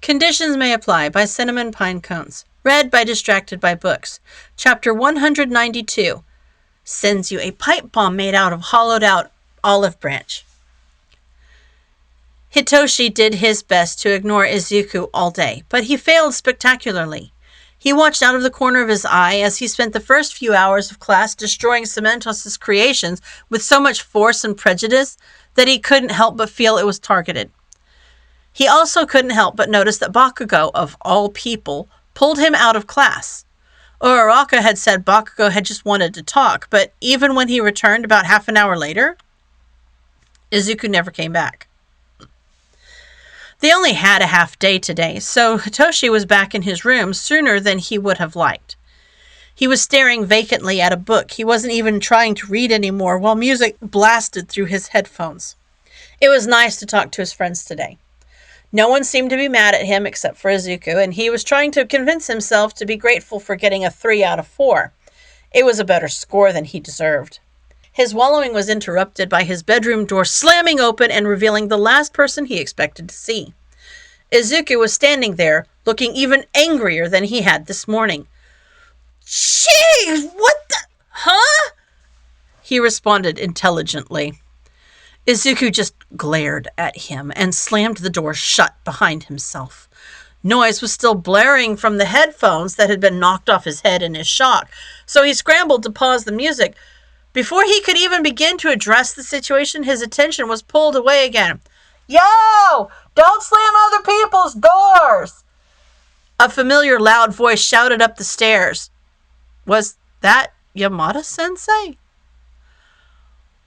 Conditions May Apply by CinnamonPinecones. Read by Distracted by Books. Chapter 192. Sends you a pipe bomb made out of hollowed out olive branch. Hitoshi did his best to ignore Izuku all day, but he failed spectacularly. He watched out of the corner of his eye as he spent the first few hours of class destroying Cementos' creations with so much force and prejudice that he couldn't help but feel it was targeted. He also couldn't help but notice that Bakugo, of all people, pulled him out of class. Uraraka had said Bakugo had just wanted to talk, but even when he returned about half an hour later, Izuku never came back. They only had a half day today, so Hitoshi was back in his room sooner than he would have liked. He was staring vacantly at a book. He wasn't even trying to read anymore while music blasted through his headphones. It was nice to talk to his friends today. No one seemed to be mad at him except for Izuku, and he was trying to convince himself to be grateful for getting a 3 out of 4. It was a better score than he deserved. His wallowing was interrupted by his bedroom door slamming open and revealing the last person he expected to see. Izuku was standing there, looking even angrier than he had this morning. "Jeez, what the... Huh?" he responded intelligently. Izuku just glared at him and slammed the door shut behind himself. Noise was still blaring from the headphones that had been knocked off his head in his shock, so he scrambled to pause the music. Before he could even begin to address the situation, his attention was pulled away again. "Yo! Don't slam other people's doors!" A familiar loud voice shouted up the stairs. Was that Yamada-sensei?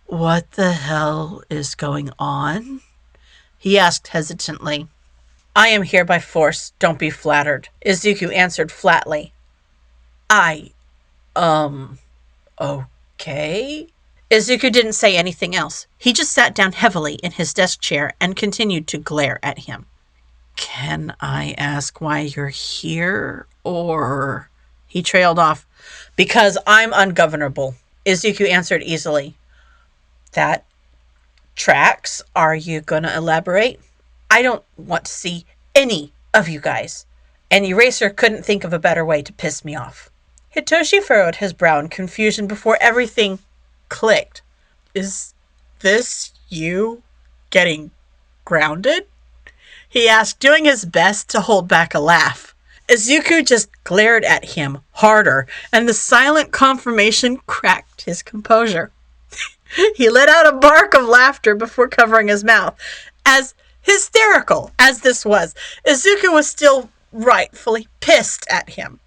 "What the hell is going on?" he asked hesitantly. "I am here by force. Don't be flattered," Izuku answered flatly. Okay? Izuku didn't say anything else. He just sat down heavily in his desk chair and continued to glare at him. "Can I ask why you're here, or..." He trailed off. "Because I'm ungovernable," Izuku answered easily. "That tracks. Are you gonna elaborate? I don't want to see any of you guys." And Eraser couldn't think of a better way to piss me off. Hitoshi furrowed his brow in confusion before everything clicked. "Is this you getting grounded?" he asked, doing his best to hold back a laugh. Izuku just glared at him harder, and the silent confirmation cracked his composure. He let out a bark of laughter before covering his mouth. As hysterical as this was, Izuku was still rightfully pissed at him.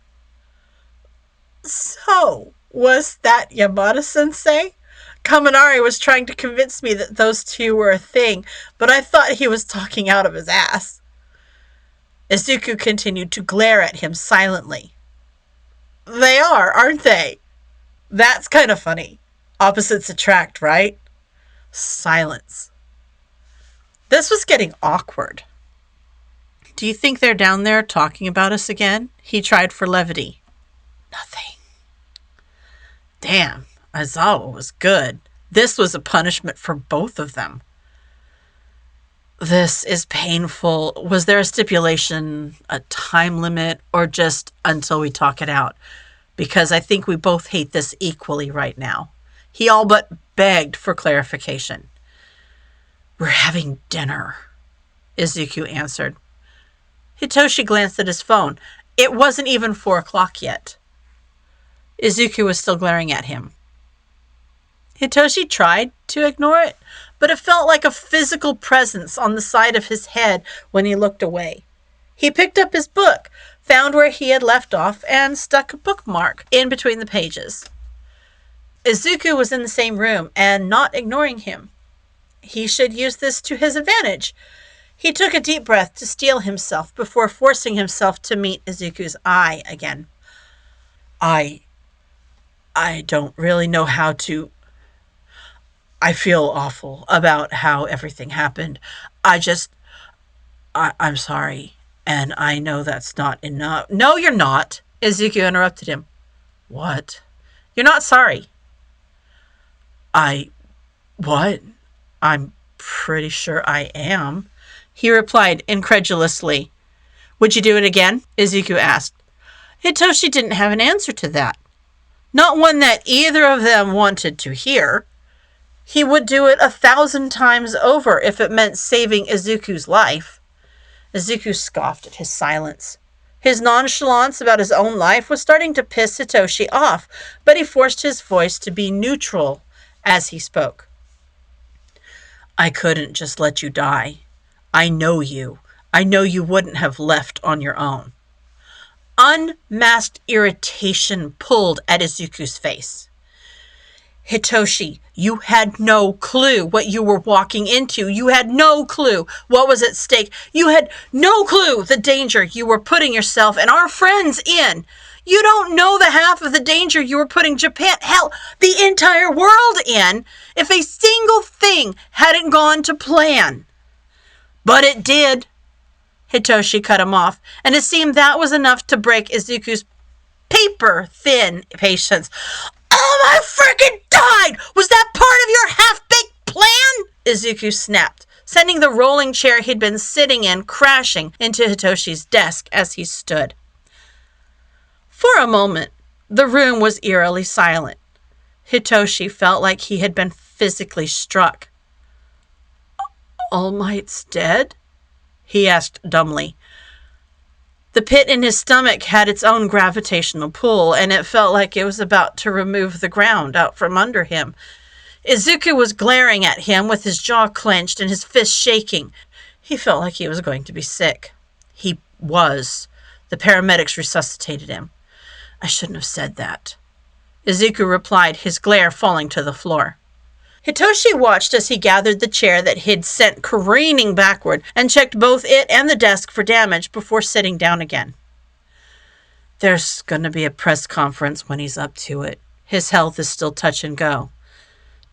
"So, was that Yamada-sensei? Kaminari was trying to convince me that those two were a thing, but I thought he was talking out of his ass." Izuku continued to glare at him silently. "They are, aren't they? That's kind of funny. Opposites attract, right?" Silence. This was getting awkward. "Do you think they're down there talking about us again?" he tried for levity. "Nothing." Damn, Aizawa was good. This was a punishment for both of them. "This is painful. Was there a stipulation, a time limit, or just until we talk it out? Because I think we both hate this equally right now." He all but begged for clarification. "We're having dinner," Izuku answered. Hitoshi glanced at his phone. It wasn't even 4 o'clock yet. Izuku was still glaring at him. Hitoshi tried to ignore it, but it felt like a physical presence on the side of his head when he looked away. He picked up his book, found where he had left off, and stuck a bookmark in between the pages. Izuku was in the same room and not ignoring him. He should use this to his advantage. He took a deep breath to steel himself before forcing himself to meet Izuku's eye again. I don't really know how to... I feel awful about how everything happened. I'm sorry, and I know that's not enough." "No, you're not," Izuku interrupted him. "What?" "You're not sorry." What? I'm pretty sure I am," he replied incredulously. Would you do it again? Izuku asked. Hitoshi didn't have an answer to that. Not one that either of them wanted to hear. He would do it 1,000 times over if it meant saving Izuku's life. Izuku scoffed at his silence. His nonchalance about his own life was starting to piss Hitoshi off, but he forced his voice to be neutral as he spoke. I couldn't just let you die. I know you. I know you wouldn't have left on your own. Unmasked irritation pulled at Izuku's face. Hitoshi, you had no clue what you were walking into. You had no clue what was at stake. You had no clue the danger you were putting yourself and our friends in. You don't know the half of the danger you were putting Japan, hell, the entire world in, if a single thing hadn't gone to plan. But it did. Hitoshi cut him off, and it seemed that was enough to break Izuku's paper-thin patience. Oh my freaking God! Was that part of your half-baked plan? Izuku snapped, sending the rolling chair he'd been sitting in crashing into Hitoshi's desk as he stood. For a moment, the room was eerily silent. Hitoshi felt like he had been physically struck. All Might's dead? He asked dumbly. The pit in his stomach had its own gravitational pull, and it felt like it was about to remove the ground out from under him. Izuku was glaring at him with his jaw clenched and his fist shaking. He felt like he was going to be sick. He was. The paramedics resuscitated him. I shouldn't have said that. Izuku replied, his glare falling to the floor. Hitoshi watched as he gathered the chair that he'd sent careening backward and checked both it and the desk for damage before sitting down again. There's going to be a press conference when he's up to it. His health is still touch and go.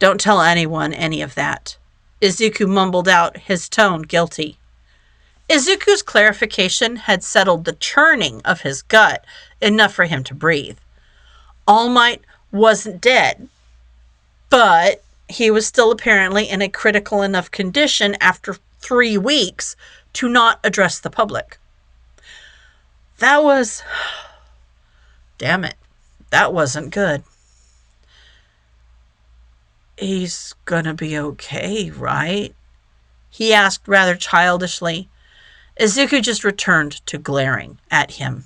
Don't tell anyone any of that. Izuku mumbled out, his tone guilty. Izuku's clarification had settled the churning of his gut enough for him to breathe. All Might wasn't dead, but he was still apparently in a critical enough condition after 3 weeks to not address the public. That was... Damn it. That wasn't good. He's gonna be okay, right? He asked rather childishly. Izuku just returned to glaring at him.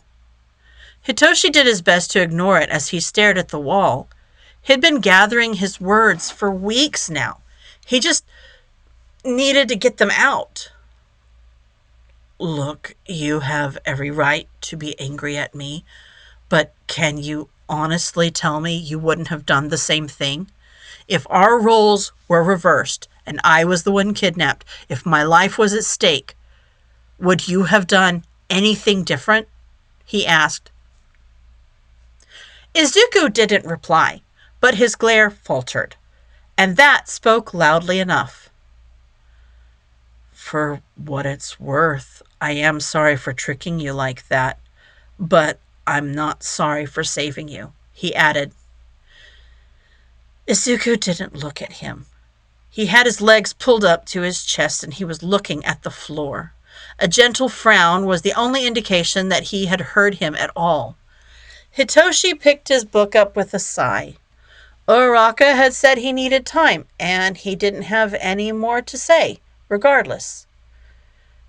Hitoshi did his best to ignore it as he stared at the wall. He'd been gathering his words for weeks now. He just needed to get them out. Look, you have every right to be angry at me, but can you honestly tell me you wouldn't have done the same thing? If our roles were reversed and I was the one kidnapped, if my life was at stake, would you have done anything different? He asked. Izuku didn't reply, but his glare faltered, and that spoke loudly enough. For what it's worth, I am sorry for tricking you like that, but I'm not sorry for saving you, he added. Izuku didn't look at him. He had his legs pulled up to his chest and he was looking at the floor. A gentle frown was the only indication that he had heard him at all. Hitoshi picked his book up with a sigh. Uraraka had said he needed time, and he didn't have any more to say, regardless.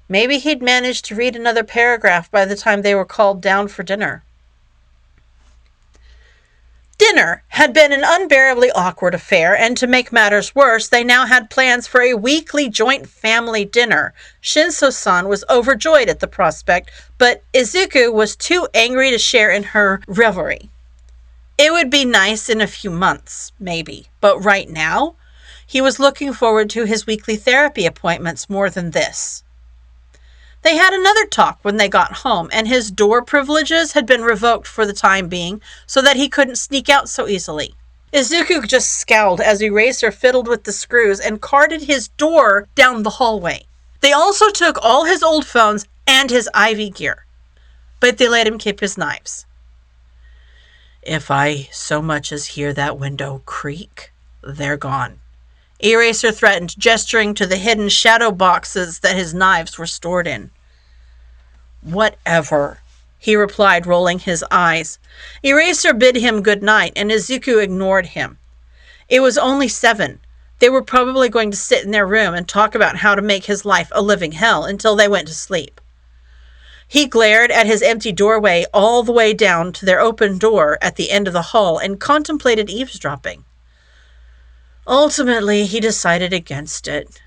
Maybe he'd managed to read another paragraph by the time they were called down for dinner. Dinner had been an unbearably awkward affair, and to make matters worse, they now had plans for a weekly joint family dinner. Shinso-san was overjoyed at the prospect, but Izuku was too angry to share in her revelry. It would be nice in a few months, maybe, but right now, he was looking forward to his weekly therapy appointments more than this. They had another talk when they got home, and his door privileges had been revoked for the time being so that he couldn't sneak out so easily. Izuku just scowled as Eraser fiddled with the screws and carted his door down the hallway. They also took all his old phones and his IV gear, but they let him keep his knives. If I so much as hear that window creak, they're gone. Eraser threatened, gesturing to the hidden shadow boxes that his knives were stored in. Whatever, he replied, rolling his eyes. Eraser bid him good night, and Izuku ignored him. It was only 7. They were probably going to sit in their room and talk about how to make his life a living hell until they went to sleep. He glared at his empty doorway all the way down to their open door at the end of the hall and contemplated eavesdropping. Ultimately, he decided against it.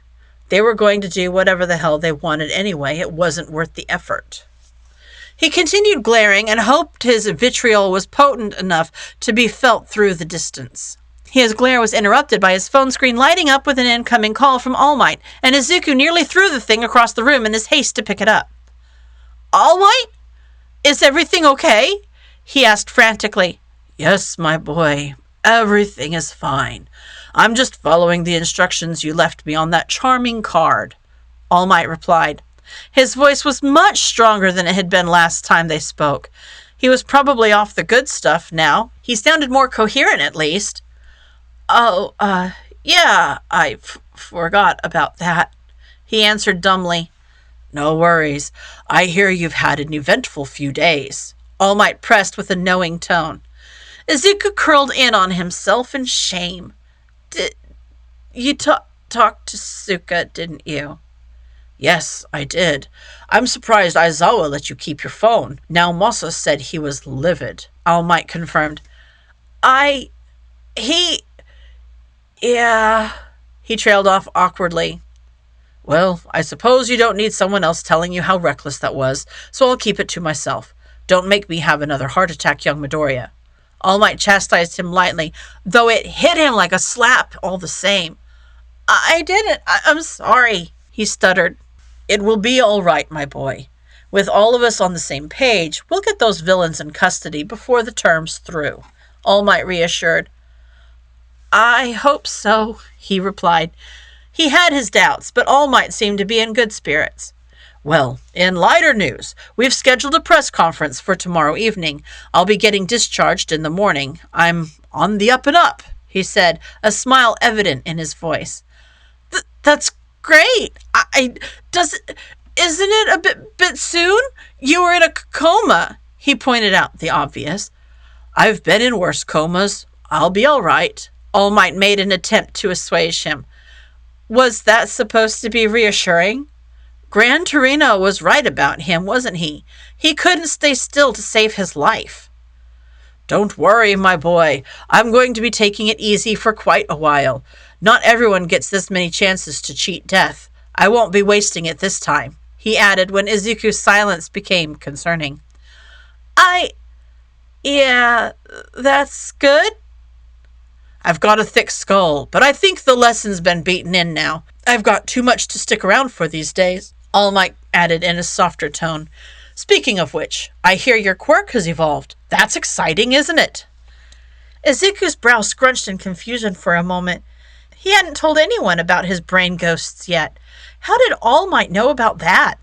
They were going to do whatever the hell they wanted anyway. It wasn't worth the effort. He continued glaring and hoped his vitriol was potent enough to be felt through the distance. His glare was interrupted by his phone screen lighting up with an incoming call from All Might, and Izuku nearly threw the thing across the room in his haste to pick it up. All Might? Is everything okay? He asked frantically. Yes, my boy. Everything is fine. I'm just following the instructions you left me on that charming card, All Might replied. His voice was much stronger than it had been last time they spoke. He was probably off the good stuff now. He sounded more coherent, at least. Oh, yeah, I forgot about that, he answered dumbly. No worries. I hear you've had an eventful few days, All Might pressed with a knowing tone. Izuku curled in on himself in shame. You talked to Suka, didn't you? Yes, I did. I'm surprised Aizawa let you keep your phone. Now Masa said he was livid, All Might confirmed. Yeah, he trailed off awkwardly. Well, I suppose you don't need someone else telling you how reckless that was, so I'll keep it to myself. Don't make me have another heart attack, young Midoriya. All Might chastised him lightly, though it hit him like a slap all the same. I didn't. I'm sorry, he stuttered. It will be all right, my boy. With all of us on the same page, we'll get those villains in custody before the term's through, All Might reassured. I hope so, he replied. He had his doubts, but All Might seemed to be in good spirits. Well, in lighter news, we've scheduled a press conference for tomorrow evening. I'll be getting discharged in the morning. I'm on the up and up, he said, a smile evident in his voice. That's great. Isn't it a bit soon? You were in a coma, he pointed out the obvious. I've been in worse comas. I'll be all right. All Might made an attempt to assuage him. Was that supposed to be reassuring? Gran Torino was right about him, wasn't he? He couldn't stay still to save his life. Don't worry, my boy. I'm going to be taking it easy for quite a while. Not everyone gets this many chances to cheat death. I won't be wasting it this time, he added when Izuku's silence became concerning. Yeah, that's good. I've got a thick skull, but I think the lesson's been beaten in now. I've got too much to stick around for these days, All Might added in a softer tone. Speaking of which, I hear your quirk has evolved. That's exciting, isn't it? Izuku's brow scrunched in confusion for a moment. He hadn't told anyone about his brain ghosts yet. How did All Might know about that?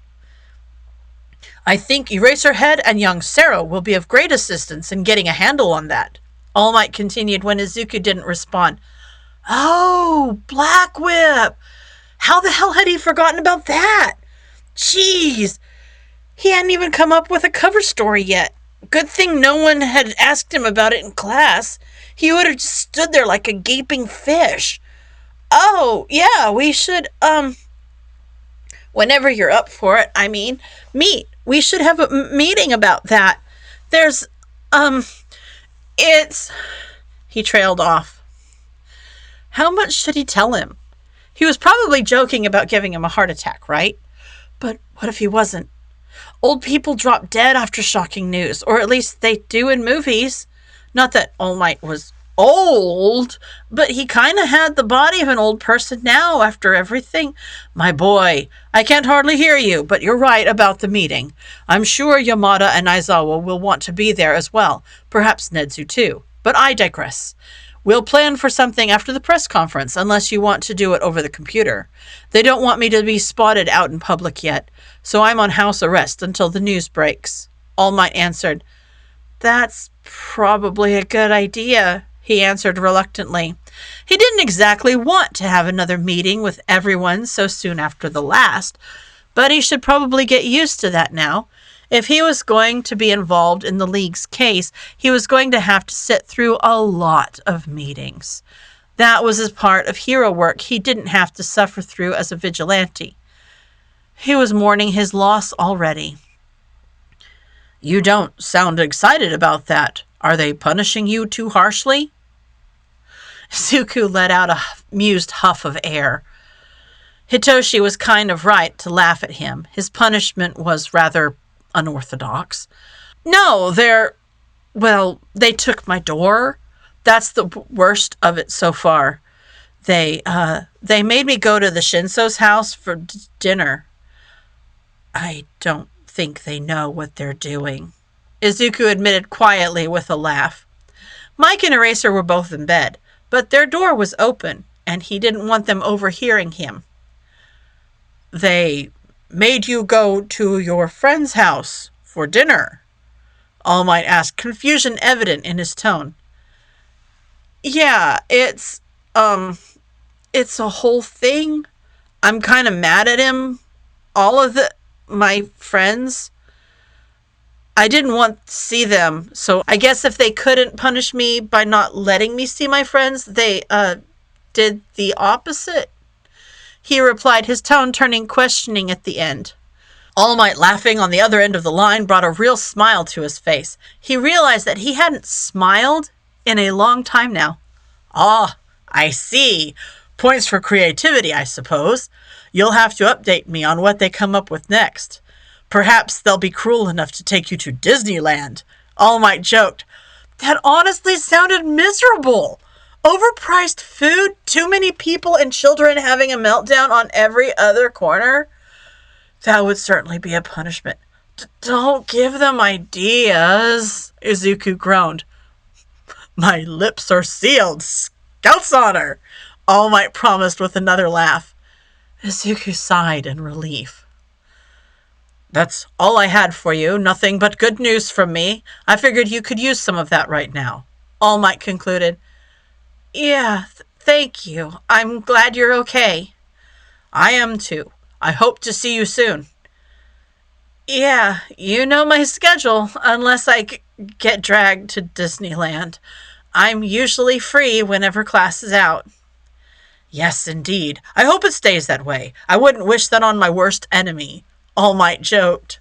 I think Eraserhead and young Sarah will be of great assistance in getting a handle on that, All Might continued when Izuku didn't respond. Oh, Black Whip! How the hell had he forgotten about that? Jeez! He hadn't even come up with a cover story yet. Good thing no one had asked him about it in class. He would have just stood there like a gaping fish. Oh, yeah, we should, whenever you're up for it, meet. We should have a meeting about that. There's, He trailed off. How much should he tell him? He was probably joking about giving him a heart attack, right? But what if he wasn't? Old people drop dead after shocking news, or at least they do in movies. Not that All Might was old, but he kind of had the body of an old person now after everything. My boy, I can't hardly hear you, but you're right about the meeting. I'm sure Yamada and Aizawa will want to be there as well, perhaps Nedzu too, but I digress. We'll plan for something after the press conference, unless you want to do it over the computer. They don't want me to be spotted out in public yet, so I'm on house arrest until the news breaks. All Might answered. That's probably a good idea, he answered reluctantly. He didn't exactly want to have another meeting with everyone so soon after the last, but he should probably get used to that now. If he was going to be involved in the League's case, he was going to have to sit through a lot of meetings. That was his part of hero work he didn't have to suffer through as a vigilante. He was mourning his loss already. You don't sound excited about that. Are they punishing you too harshly? Izuku let out a amused huff of air. Hitoshi was kind of right to laugh at him. His punishment was rather unorthodox. No, they took my door. That's the worst of it so far. They made me go to the Shinso's house for dinner. I don't think they know what they're doing, Izuku admitted quietly with a laugh. Mike and Eraser were both in bed, but their door was open, and he didn't want them overhearing him. They made you go to your friend's house for dinner? All Might asked, confusion evident in his tone. Yeah, it's a whole thing. I'm kind of mad at him. All of my friends, I didn't want to see them, so I guess if they couldn't punish me by not letting me see my friends, they, did the opposite? He replied, his tone turning questioning at the end. All Might laughing on the other end of the line brought a real smile to his face. He realized that he hadn't smiled in a long time now. Ah, I see. Points for creativity, I suppose. You'll have to update me on what they come up with next. Perhaps they'll be cruel enough to take you to Disneyland. All Might joked. That honestly sounded miserable. Overpriced food, too many people and children having a meltdown on every other corner. That would certainly be a punishment. Don't give them ideas, Izuku groaned. My lips are sealed. Scout's honor, All Might promised with another laugh. Izuku sighed in relief. That's all I had for you. Nothing but good news from me. I figured you could use some of that right now. All Might concluded. Yeah, thank you. I'm glad you're okay. I am too. I hope to see you soon. Yeah, you know my schedule, unless I get dragged to Disneyland. I'm usually free whenever class is out. Yes, indeed. I hope it stays that way. I wouldn't wish that on my worst enemy. All Might joked.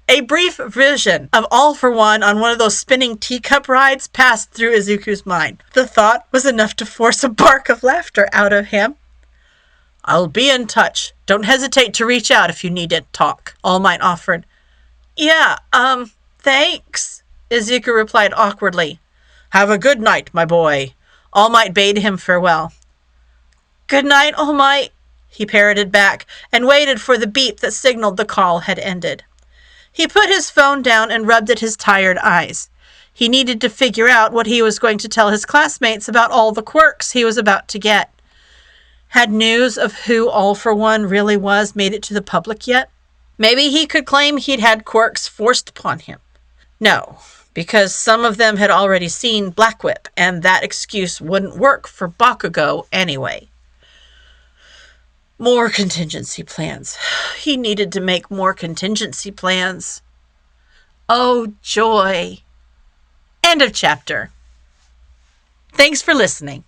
A brief vision of All for One on one of those spinning teacup rides passed through Izuku's mind. The thought was enough to force a bark of laughter out of him. I'll be in touch. Don't hesitate to reach out if you need to talk, All Might offered. Yeah, thanks, Izuku replied awkwardly. Have a good night, my boy. All Might bade him farewell. Good night, All Might, he parroted back, and waited for the beep that signaled the call had ended. He put his phone down and rubbed at his tired eyes. He needed to figure out what he was going to tell his classmates about all the quirks he was about to get. Had news of who All for One really was made it to the public yet? Maybe he could claim he'd had quirks forced upon him. No, because some of them had already seen Black Whip, and that excuse wouldn't work for Bakugo anyway. More contingency plans. He needed to make more contingency plans. Oh, joy. End of chapter. Thanks for listening.